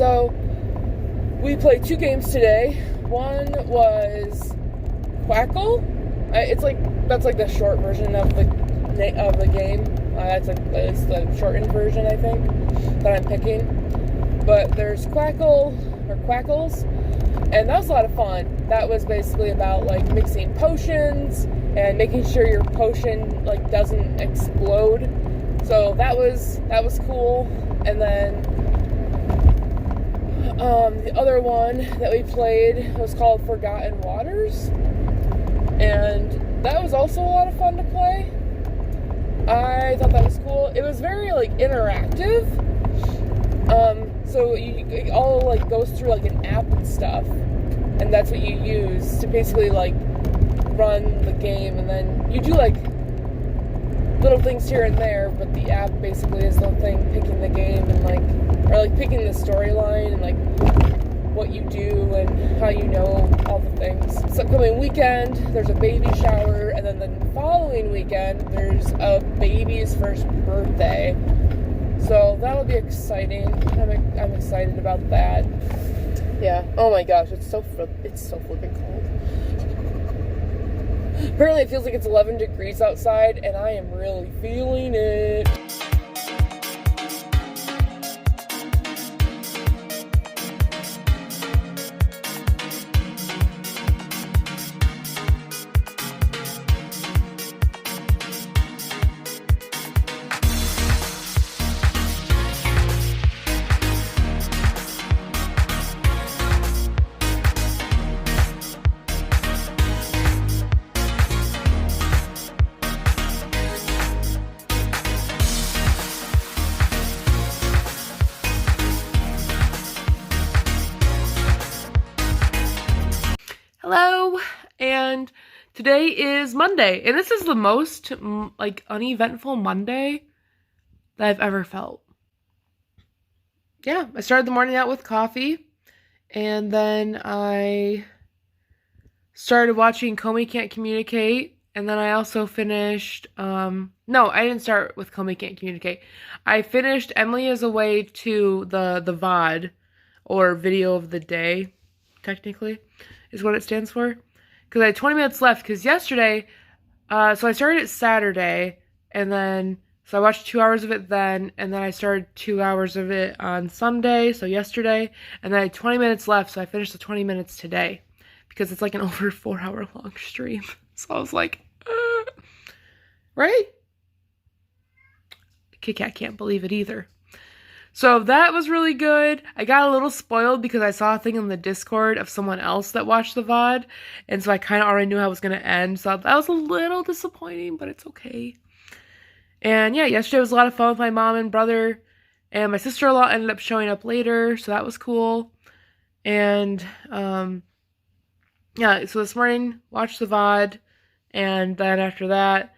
So we played 2 games today. One was Quackle. That's like the short version of the game. It's the shortened version, I think, that I'm picking. But there's Quackle or Quackles, and that was a lot of fun. That was basically about like mixing potions and making sure your potion like doesn't explode. So that was cool. And then the other one that we played was called Forgotten Waters, and that was also a lot of fun to play. I thought that was cool. It was very like interactive. So it all like goes through like an app and stuff, and that's what you use to basically like run the game, and then you do like little things here and there, but the app basically is the thing picking the game and picking the storyline and like what you do and how you know all the things. This upcoming weekend, there's a baby shower, and then the following weekend, there's a baby's first birthday. So that'll be exciting. I'm excited about that. Yeah. Oh my gosh, it's so flipping cold. Apparently it feels like it's 11 degrees outside, and I am really feeling it. Hello, and today is Monday, and this is the most uneventful Monday that I've ever felt. Yeah, I started the morning out with coffee, and then I started watching Comey Can't Communicate, and then I also finished, no, I didn't start with Comey Can't Communicate. I finished Emily is Away to the VOD, or Video of the Day, technically, is what it stands for. Because I had 20 minutes left, because yesterday, so I started it Saturday, and then, so I watched 2 hours of it then, and then I started 2 hours of it on Sunday, so yesterday, and then I had 20 minutes left, so I finished the 20 minutes today, because it's like an over 4 hour long stream. So I was like, right? Kit Kat can't believe it either. So that was really good. I got a little spoiled because I saw a thing in the Discord of someone else that watched the VOD, and so I kind of already knew how it was going to end, so that was a little disappointing, but it's okay. And yeah, yesterday was a lot of fun with my mom and brother, and my sister-in-law ended up showing up later, so that was cool. And yeah, so this morning, watched the VOD, and then after that,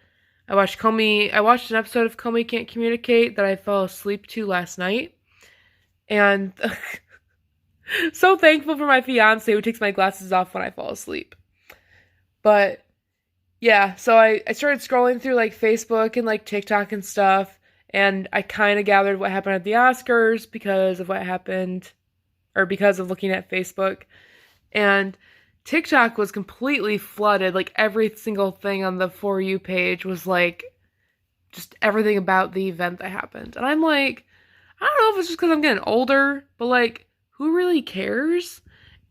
I watched an episode of Comey Can't Communicate that I fell asleep to last night. And so thankful for my fiance who takes my glasses off when I fall asleep. But yeah, so I started scrolling through like Facebook and like TikTok and stuff, and I kind of gathered what happened at the Oscars because of what happened, or because of looking at Facebook. And TikTok was completely flooded. Like every single thing on the For You page was like just everything about the event that happened. And I'm like, I don't know if it's just because I'm getting older, but like, who really cares?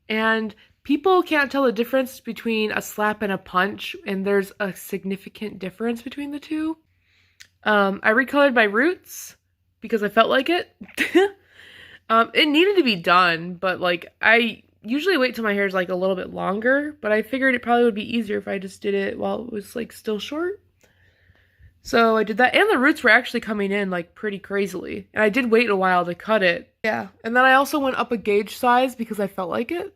And people can't tell the difference between a slap and a punch, and there's a significant difference between the two. I recolored my roots because I felt like it. It needed to be done, but like I usually wait till my hair is like a little bit longer, but I figured it probably would be easier if I just did it while it was like still short. So I did that, and the roots were actually coming in like pretty crazily, and I did wait a while to cut it. Yeah, and then I also went up a gauge size because I felt like it.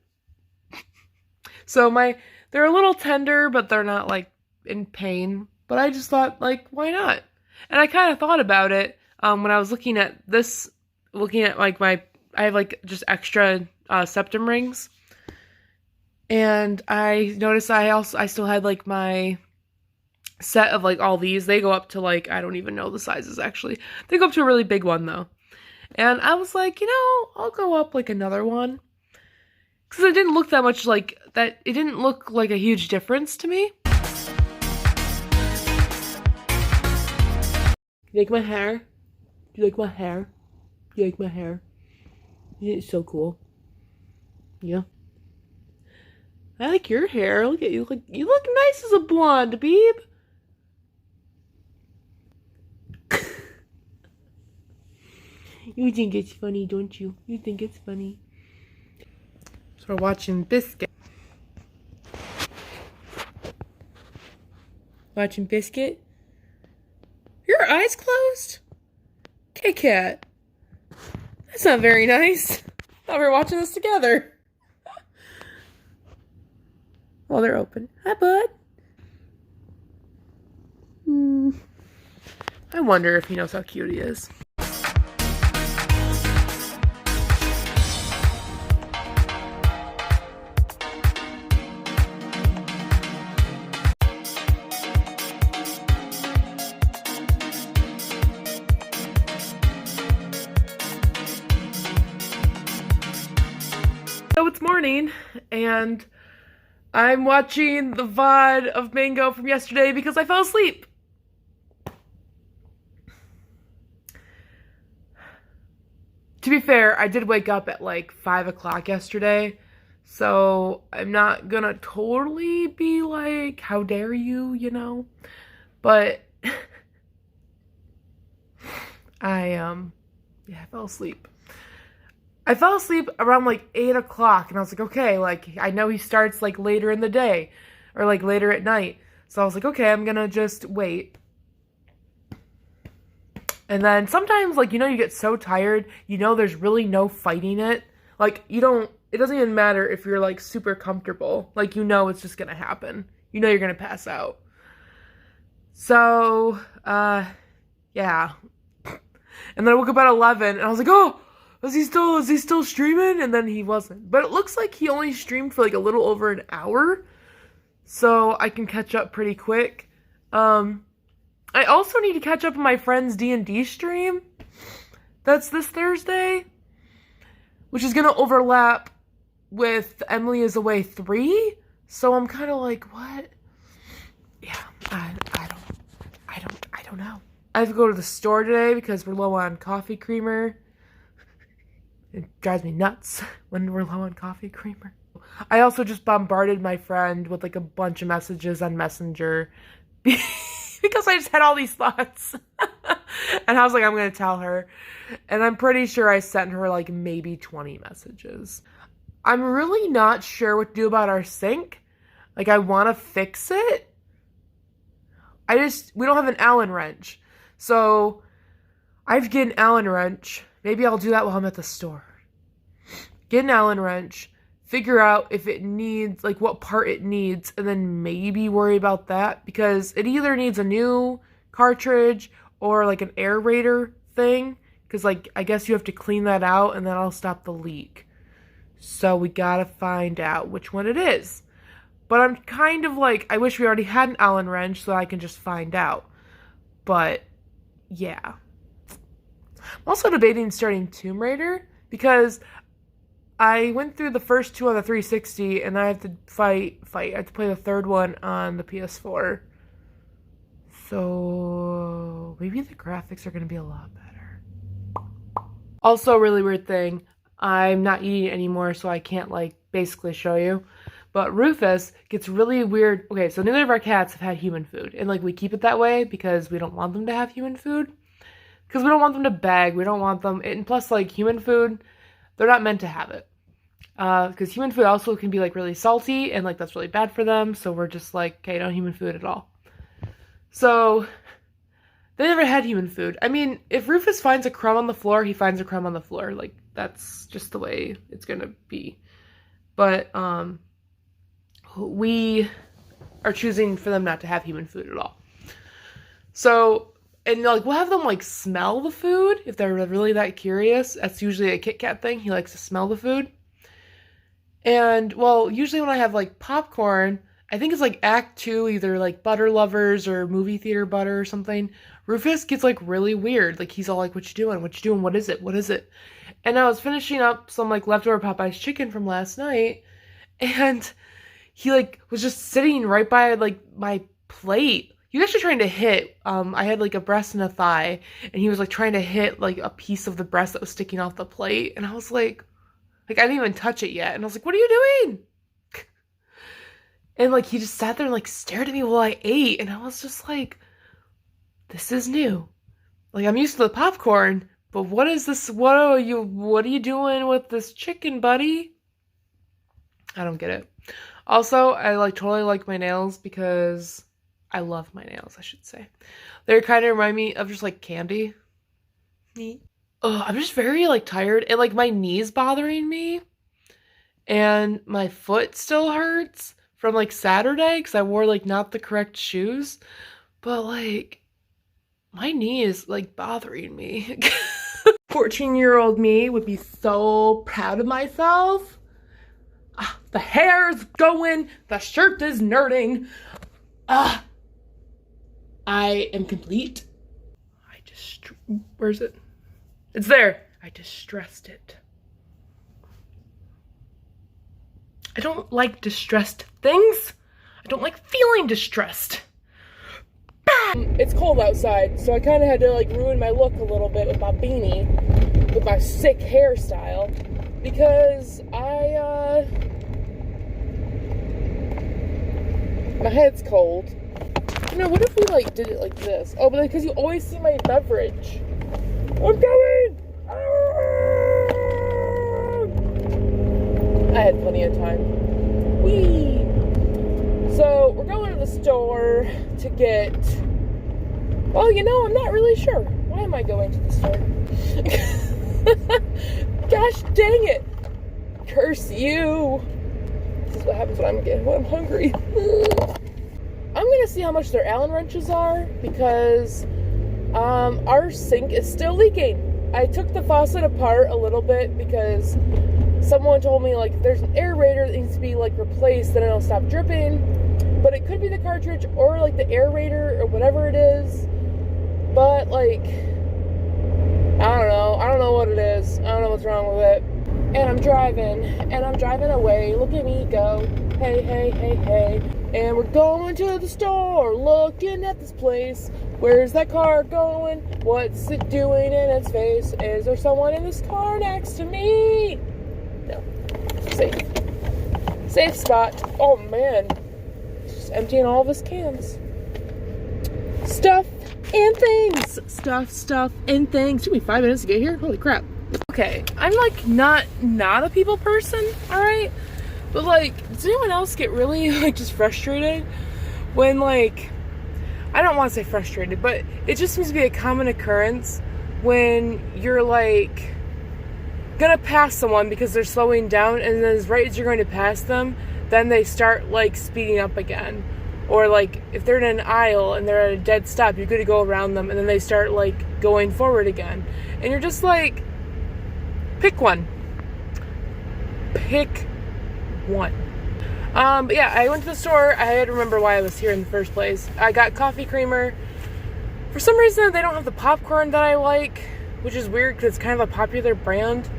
So they're a little tender, but they're not like in pain, but I just thought like, why not? And I kind of thought about it when I was looking at like I have like just extra septum rings, and I noticed I still had like my set of like all these. They go up to like, I don't even know the sizes actually. They go up to a really big one though. And I was like, I'll go up like another one. Because it didn't look that much like that. It didn't look like a huge difference to me. You like my hair? Do you like my hair? Do you like my hair? It's so cool. Yeah. I like your hair. Look at you. You look nice as a blonde, babe. You think it's funny, don't you? You think it's funny. So we're watching Biscuit. Watching Biscuit? Your eyes closed? Kit Kat. That's not very nice. Thought we were watching this together. Oh, they're open. Hi, bud. I wonder if he knows how cute he is. So it's morning, and I'm watching the VOD of Mango from yesterday because I fell asleep. To be fair, I did wake up at like 5 o'clock yesterday, so I'm not gonna totally be like, how dare you, but I fell asleep. I fell asleep around like 8 o'clock, and I was like, okay, like, I know he starts like later in the day, or like later at night, so I was like, okay, I'm gonna just wait. And then sometimes, like, you get so tired, there's really no fighting it. Like, it doesn't even matter if you're like super comfortable. Like, it's just gonna happen. You're gonna pass out. So, yeah. And then I woke up at 11, and I was like, oh, is he still streaming? And then he wasn't. But it looks like he only streamed for like a little over an hour, so I can catch up pretty quick. I also need to catch up on my friend's D&D stream. That's this Thursday, which is gonna overlap with Emily is Away 3. So I'm kind of like, what? Yeah, I don't know. I have to go to the store today because we're low on coffee creamer. It drives me nuts when we're low on coffee creamer. I also just bombarded my friend with like a bunch of messages on Messenger because I just had all these thoughts. And I was like, I'm going to tell her. And I'm pretty sure I sent her like maybe 20 messages. I'm really not sure what to do about our sink. Like, I want to fix it. We don't have an Allen wrench. So I have to get an Allen wrench. Maybe I'll do that while I'm at the store. Get an Allen wrench, figure out if it needs, like, what part it needs, and then maybe worry about that, because it either needs a new cartridge or, like, an aerator thing, because, like, I guess you have to clean that out, and then I'll stop the leak. So we gotta find out which one it is. But I'm kind of like, I wish we already had an Allen wrench so I can just find out. But, yeah. I'm also debating starting Tomb Raider, because I went through the first two on the 360, and I have to I have to play the third one on the PS4. So maybe the graphics are going to be a lot better. Also, a really weird thing, I'm not eating it anymore, so I can't, like, basically show you. But Rufus gets really weird. Okay, so neither of our cats have had human food, and, like, we keep it that way because we don't want them to have human food. Because we don't want them to beg, we don't want them, and plus, like, human food, they're not meant to have it. Because human food also can be, like, really salty, and, like, that's really bad for them, so we're just like, okay, no human food at all. So, they never had human food. I mean, if Rufus finds a crumb on the floor, he finds a crumb on the floor. Like, that's just the way it's gonna be. But, we are choosing for them not to have human food at all. So, and, like, we'll have them, like, smell the food if they're really that curious. That's usually a Kit Kat thing. He likes to smell the food. And, well, usually when I have, like, popcorn, I think it's like act 2, either like Butter Lovers or Movie Theater Butter or something. Rufus gets like really weird. Like he's all like, what you doing? What you doing? What is it? What is it? And I was finishing up some like leftover Popeye's chicken from last night, and he like was just sitting right by like my plate. He was actually trying to hit, I had like a breast and a thigh, and he was like trying to hit like a piece of the breast that was sticking off the plate, and I was like I didn't even touch it yet, and I was like, what are you doing? And like he just sat there and like stared at me while I ate, and I was just like, this is new. Like I'm used to the popcorn, but what is this? What are you doing with this chicken, buddy? I don't get it. Also, I like totally like my nails because I love my nails, I should say. They kind of remind me of just like candy. I'm just very like tired, and like my knee's bothering me, and my foot still hurts from like Saturday because I wore like not the correct shoes, but like my knee is like bothering me. 14-year-old me would be so proud of myself. The hair's going, the shirt is nerding. I am complete. Where's it? It's there. I distressed it. I don't like distressed things. I don't like feeling distressed. It's cold outside, so I kind of had to like ruin my look a little bit with my beanie, with my sick hairstyle, because my head's cold. You know, what if we like did it like this? Oh, but because you always see my beverage. I'm going! I had plenty of time. Whee! So, we're going to the store to get... Well, you know, I'm not really sure. Why am I going to the store? Gosh dang it! Curse you! This is what happens when I'm hungry. I'm gonna see how much their Allen wrenches are, because our sink is still leaking. I took the faucet apart a little bit because someone told me like there's an aerator that needs to be like replaced, then it'll stop dripping. But it could be the cartridge or like the aerator or whatever it is. But like, I don't know. I don't know what it is. I don't know what's wrong with it. And I'm driving away. Look at me go. Hey, hey, hey, hey. And we're going to the store, looking at this place. Where's that car going? What's it doing in its face? Is there someone in this car next to me? No. Safe. Safe spot. Oh, man. Just emptying all of his cans. Stuff and things. Stuff and things. Took me 5 minutes to get here. Holy crap. Okay, I'm like not a people person, alright? But like, does anyone else get really like just frustrated when like, I don't want to say frustrated, but it just seems to be a common occurrence when you're like gonna pass someone because they're slowing down, and then right as you're going to pass them, then they start like speeding up again. Or like if they're in an aisle and they're at a dead stop, you're gonna go around them, and then they start like going forward again. And you're just like, pick one. Pick one. But yeah, I went to the store. I had to remember why I was here in the first place. I got coffee creamer. For some reason, they don't have the popcorn that I like, which is weird because it's kind of a popular brand.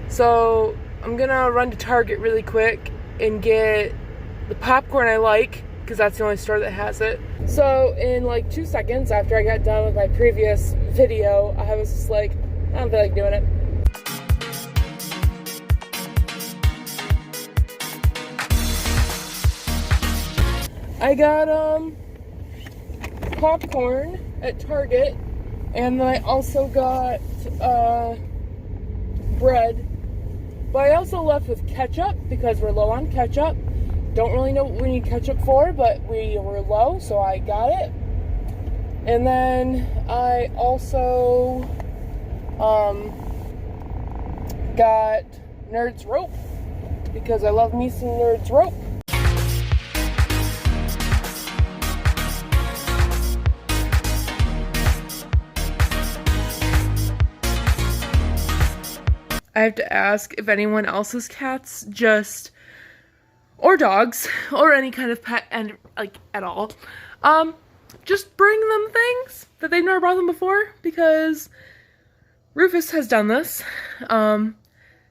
So I'm gonna run to Target really quick and get the popcorn I like, because that's the only store that has it. So in like 2 seconds after I got done with my previous video, I was just like, I don't feel like doing it. I got popcorn at Target, and then I also got bread. But I also left with ketchup because we're low on ketchup. Don't really know what we need ketchup for, but we were low, so I got it. And then I also got Nerds Rope because I love me some Nerds Rope. I have to ask if anyone else's cats just or dogs, or any kind of pet, and like at all, just bring them things that they've never brought them before, because Rufus has done this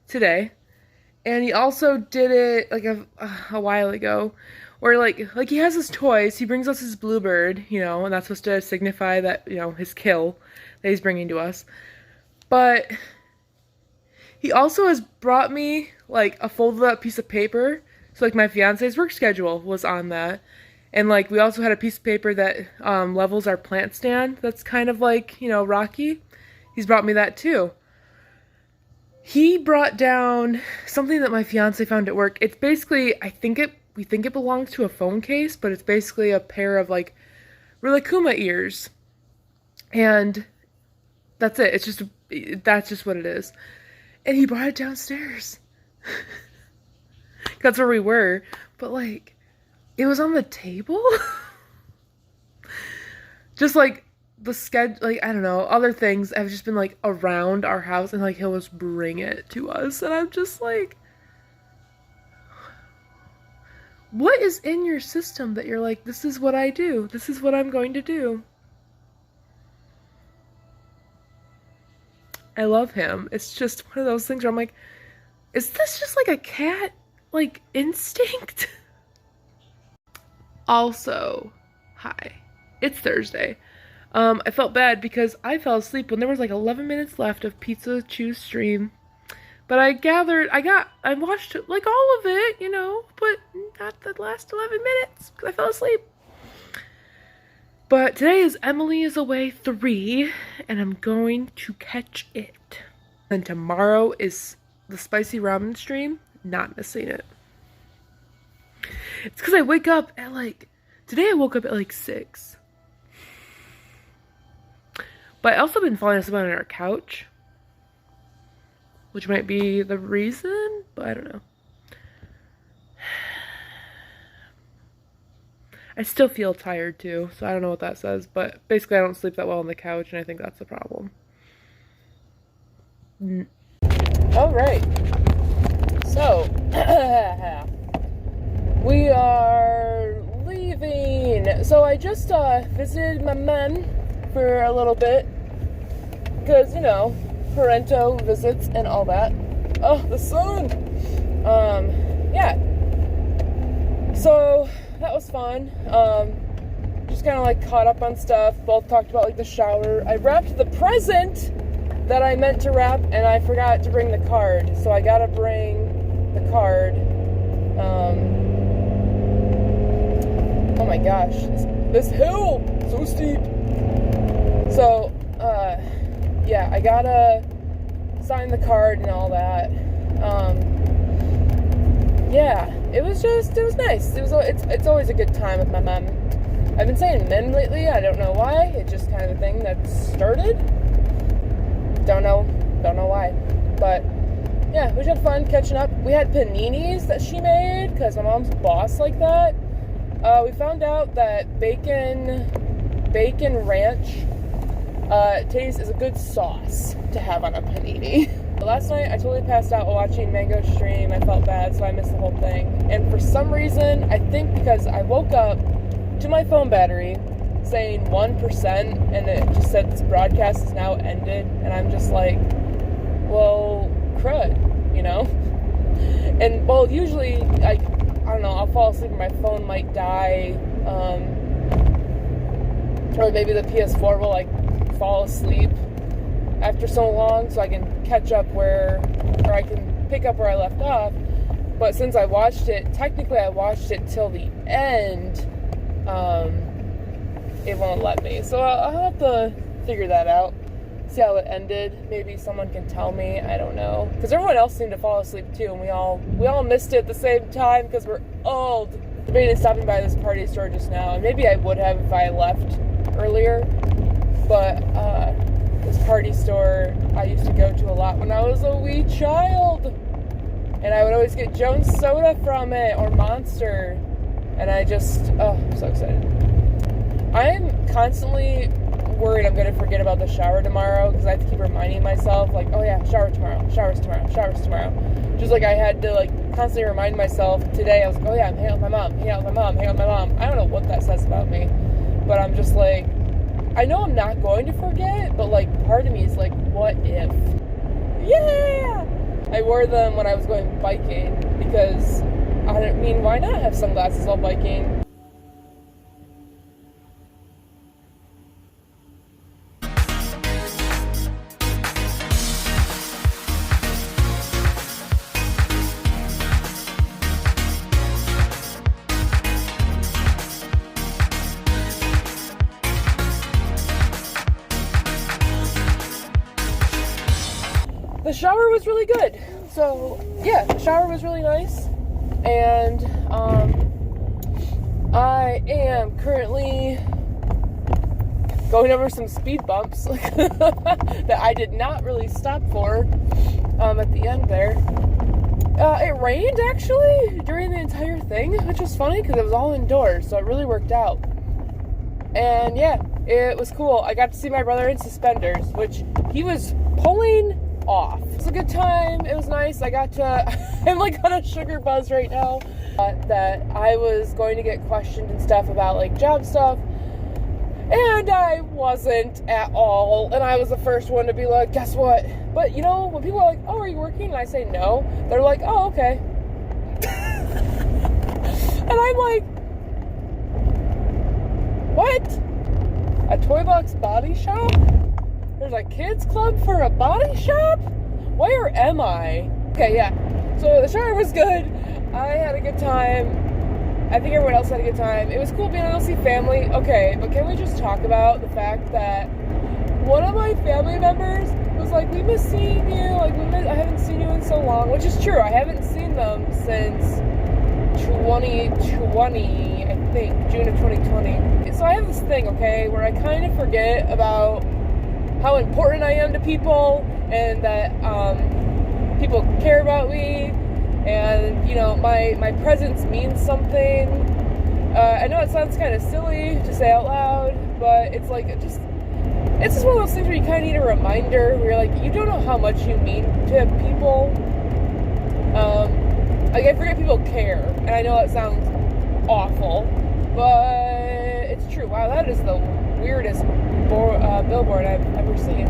today, and he also did it like a while ago, where like he has his toys, he brings us his bluebird, you know, and that's supposed to signify that, you know, his kill that he's bringing to us. But he also has brought me like a folded up piece of paper, so like my fiance's work schedule was on that, and like we also had a piece of paper that levels our plant stand that's kind of like, you know, rocky. He's brought me that too. He brought down something that my fiance found at work. It's basically, we think it belongs to a phone case, but it's basically a pair of like Rilakkuma ears. And that's it. That's just what it is. And he brought it downstairs. That's where we were. But like, it was on the table. Just like the schedule, like, I don't know, other things have just been like around our house, and like he'll just bring it to us, and I'm just like, what is in your system that you're like, this is what I do, this is what I'm going to do? I love him. It's just one of those things where I'm like, is this just like a cat like instinct? Also, hi, it's Thursday. I felt bad because I fell asleep when there was like 11 minutes left of Pizza Chew's stream. But I watched like all of it, you know, but not the last 11 minutes because I fell asleep. But today is Emily is Away 3, and I'm going to catch it. And tomorrow is the spicy ramen stream, not missing it. It's because I wake up at like, today I woke up at like 6. But I also been falling asleep on our couch, which might be the reason, but I don't know. I still feel tired too, so I don't know what that says, but basically I don't sleep that well on the couch, and I think that's the problem. Alright, so, we are leaving. So I just visited my mom for a little bit, because, you know, parento visits and all that. Oh, the sun! Yeah. So, that was fun. Just kind of like caught up on stuff. Both talked about like the shower. I wrapped the present that I meant to wrap, and I forgot to bring the card. So I gotta bring the card. Oh my gosh, this hill, so steep. So, yeah, I gotta sign the card and all that. Yeah, it was nice. It's always a good time with my mom. I've been saying men lately, I don't know why. It's just kind of a thing that started. Don't know why. But, yeah, we had fun catching up. We had paninis that she made, because my mom's boss like that. We found out that bacon ranch taste is a good sauce to have on a panini. Last night, I totally passed out while watching Mango's stream. I felt bad, so I missed the whole thing. And for some reason, I think because I woke up to my phone battery saying 1%, and it just said this broadcast is now ended, and I'm just like, well, crud, you know? And, well, usually, I don't know, I'll fall asleep and my phone might die, or maybe the PS4 will, like, fall asleep after so long, so I can catch up or I can pick up where I left off. But since I watched it, technically I watched it till the end, it won't let me. So I'll have to figure that out, see how it ended. Maybe someone can tell me, I don't know. Because everyone else seemed to fall asleep too, and we all missed it at the same time because we're old. Debating stopping by this party store just now, and maybe I would have if I left earlier, but this party store I used to go to a lot when I was a wee child, and I would always get Jones Soda from it, or Monster, and I just, oh, I'm so excited. I'm constantly worried I'm going to forget about the shower tomorrow, because I have to keep reminding myself, like, oh yeah, showers tomorrow, just like I had to, like, constantly remind myself. Today I was like, oh yeah, I'm hanging out with my mom, hanging out with my mom, hanging out with my mom. I don't know what that says about me, but I'm just like, I know I'm not going to forget, but like part of me is like, what if? Yeah! I wore them when I was going biking because, I mean, why not have sunglasses while biking? The shower was really good. So, yeah, the shower was really nice. And, I am currently going over some speed bumps that I did not really stop for, at the end there. It rained, actually, during the entire thing, which was funny because it was all indoors, so it really worked out. And, yeah, it was cool. I got to see my brother in suspenders, which he was pulling off. It was a good time. It was nice. I got to I'm like on a sugar buzz right now, that I was going to get questioned and stuff about like job stuff, and I wasn't at all, and I was the first one to be like, guess what? But you know, when people are like, oh, are you working? And I say no, they're like, oh, okay. And I'm like, what? A Toy Box body shop? There's a kids club for a body shop? Where am I? Okay, yeah. So the shower was good. I had a good time. I think everyone else had a good time. It was cool being able to see family. Okay, but can we just talk about the fact that one of my family members was like, we miss seeing you. Like, I haven't seen you in so long, which is true. I haven't seen them since 2020, I think, June of 2020. So I have this thing, okay, where I kind of forget about how important I am to people, and that people care about me, and you know, my presence means something. I know it sounds kind of silly to say out loud, but it's like it's just one of those things where you kind of need a reminder where you're like, you don't know how much you mean to people. Like, I forget people care, and I know that sounds awful, but it's true. Wow, that is the weirdest billboard I've ever seen.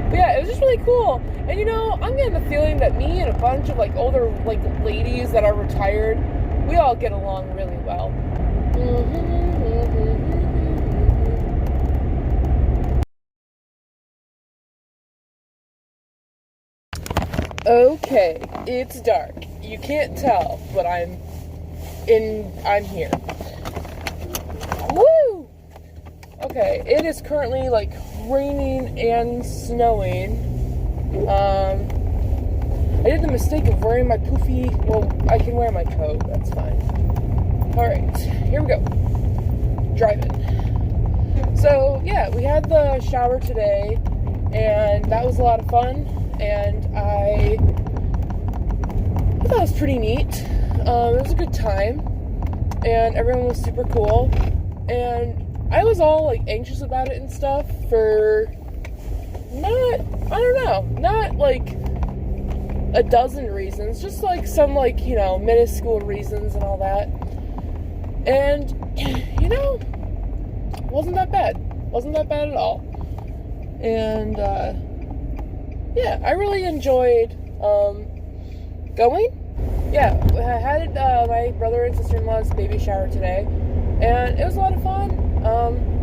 But yeah, it was just really cool. And you know, I'm getting the feeling that me and a bunch of like older like ladies that are retired, we all get along really well. Okay, it's dark. You can't tell, but I'm here. Woo! Okay, it is currently like raining and snowing. I did the mistake of wearing my poofy. Well, I can wear my coat, that's fine. Alright, here we go. Driving. So, yeah, we had the shower today, and that was a lot of fun, and I thought it was pretty neat. It was a good time, and everyone was super cool, and I was all like anxious about it and stuff for not like a dozen reasons, just like some like, you know, minuscule reasons and all that. And you know, wasn't that bad at all. And yeah, I really enjoyed going. Yeah, I had my brother and sister-in-law's baby shower today, and it was a lot of fun.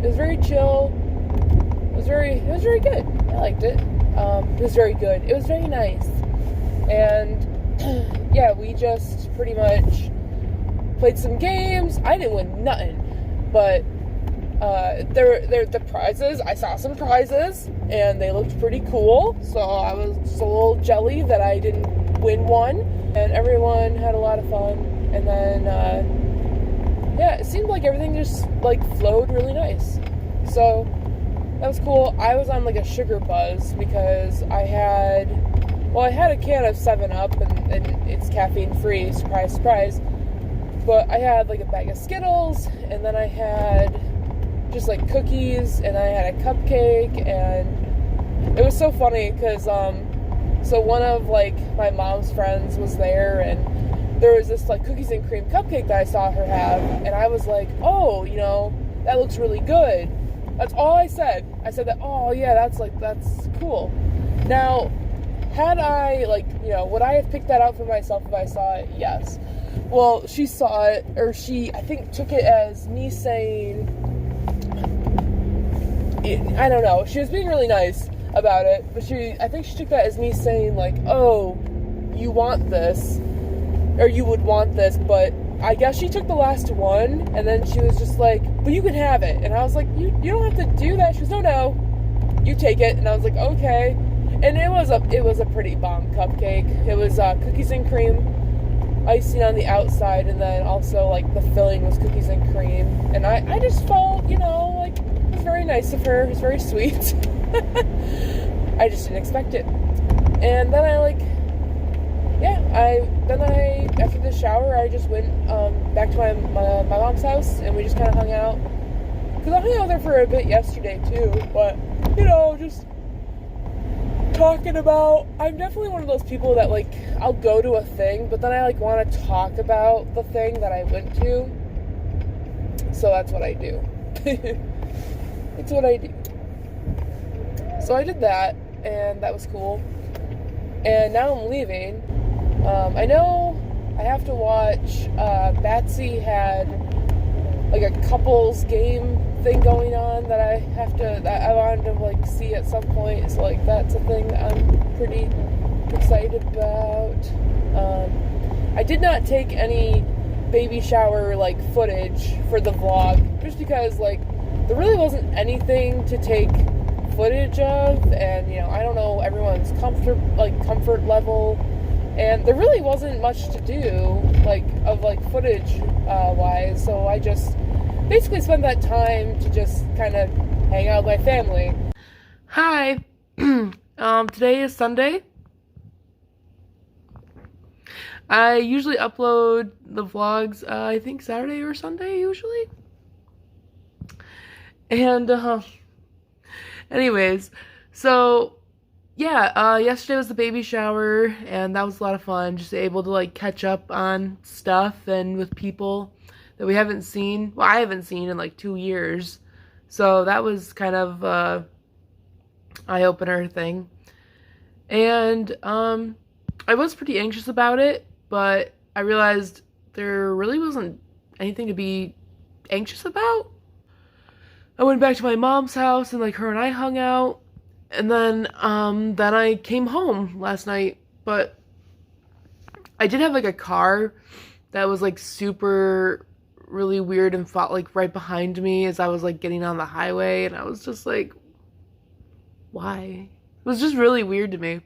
It was very chill. It was very good. I liked it. It was very good. It was very nice. And yeah, we just pretty much played some games. I didn't win nothing, but the prizes, I saw some prizes, and they looked pretty cool. So I was just a little jelly that I didn't win one. And everyone had a lot of fun. And then yeah, it seemed like everything just like flowed really nice. So that was cool. I was on like a sugar buzz because I had a can of 7-Up, and it's caffeine free, surprise, surprise. But I had like a bag of Skittles, and then I had just like cookies, and I had a cupcake, and it was so funny because So one of like my mom's friends was there, and there was this like cookies and cream cupcake that I saw her have, and I was like, oh, that looks really good. That's all I said. I said that, oh yeah, that's cool. Now, had I would I have picked that out for myself if I saw it? Yes. Well, she saw it, or I think took it as me saying, I don't know. She was being really nice about it, but I think she took that as me saying like, oh, you want this, or you would want this, but I guess she took the last one, and then she was just like, but you can have it, and I was like, you don't have to do that. She goes, no, you take it, and I was like, okay, and it was a pretty bomb cupcake. It was cookies and cream, icing on the outside, and then also like the filling was cookies and cream, and I just felt, like, it was very nice of her. It was very sweet. I just didn't expect it. And then after the shower, I just went back to my mom's house, and we just kind of hung out. Because I hung out there for a bit yesterday too, but just talking about. I'm definitely one of those people that I'll go to a thing, but then I want to talk about the thing that I went to. So that's what I do. It's what I do. So I did that, and that was cool. And now I'm leaving. I know I have to watch, Batsy had a couples game thing going on that I wanted to see at some point. So that's a thing that I'm pretty excited about. I did not take any baby shower footage for the vlog, just because there really wasn't anything to take footage of, and I don't know everyone's comfort level, and there really wasn't much to do footage wise, so I just basically spent that time to just kind of hang out with my family. Hi. Today is Sunday. I usually upload the vlogs I think Saturday or Sunday usually, and anyways, so yeah, yesterday was the baby shower, and that was a lot of fun, just able to catch up on stuff and with people that we haven't seen. Well, I haven't seen in 2 years, so that was kind of eye-opener thing. And I was pretty anxious about it, but I realized there really wasn't anything to be anxious about. I went back to my mom's house, and her and I hung out, and then I came home last night. But I did have a car that was super really weird and fought right behind me as I was getting on the highway, and I was just why? It was just really weird to me.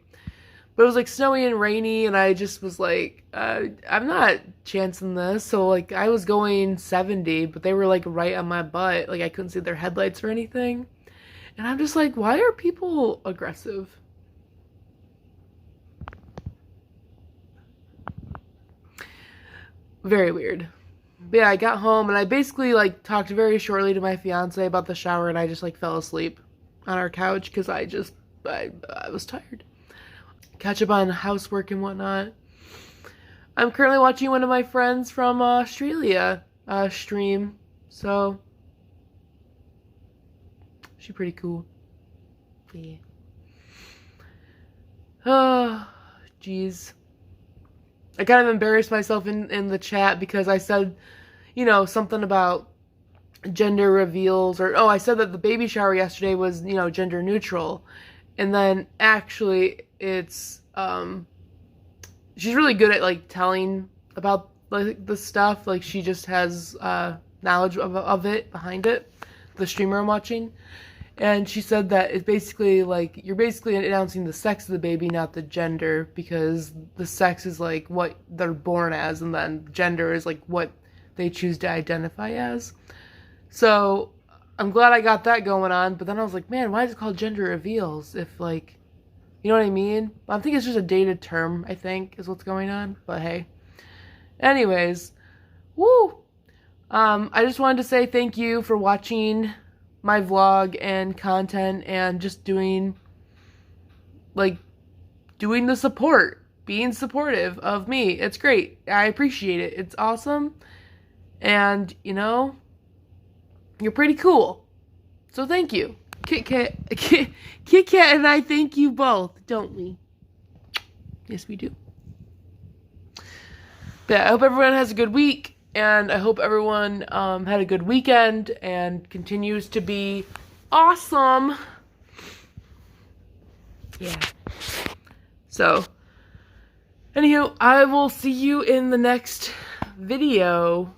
But it was snowy and rainy, and I just was I'm not chancing this. So I was going 70, but they were right on my butt. I couldn't see their headlights or anything. And I'm just why are people aggressive? Very weird. But yeah, I got home, and I basically talked very shortly to my fiance about the shower, and I just fell asleep on our couch because I was tired. Catch up on housework and whatnot. I'm currently watching one of my friends from Australia stream, so she's pretty cool. Yeah. Oh, jeez. I kind of embarrassed myself in the chat because I said, something about gender reveals, or I said that the baby shower yesterday was, gender neutral. And then actually it's she's really good at telling about the stuff. She just has knowledge of it behind it, the streamer I'm watching. And she said that it's basically you're basically announcing the sex of the baby, not the gender, because the sex is what they're born as, and then gender is what they choose to identify as. So I'm glad I got that going on, but then I was man, why is it called gender reveals if you know what I mean? I think it's just a dated term, I think, is what's going on, but hey. Anyways, woo! I just wanted to say thank you for watching my vlog and content, and just doing doing the support, being supportive of me. It's great. I appreciate it. It's awesome. And, you know, you're pretty cool. So thank you. Kit Kat and I thank you both, don't we? Yes, we do. But I hope everyone has a good week, and I hope everyone had a good weekend and continues to be awesome. Yeah. So, anywho, I will see you in the next video.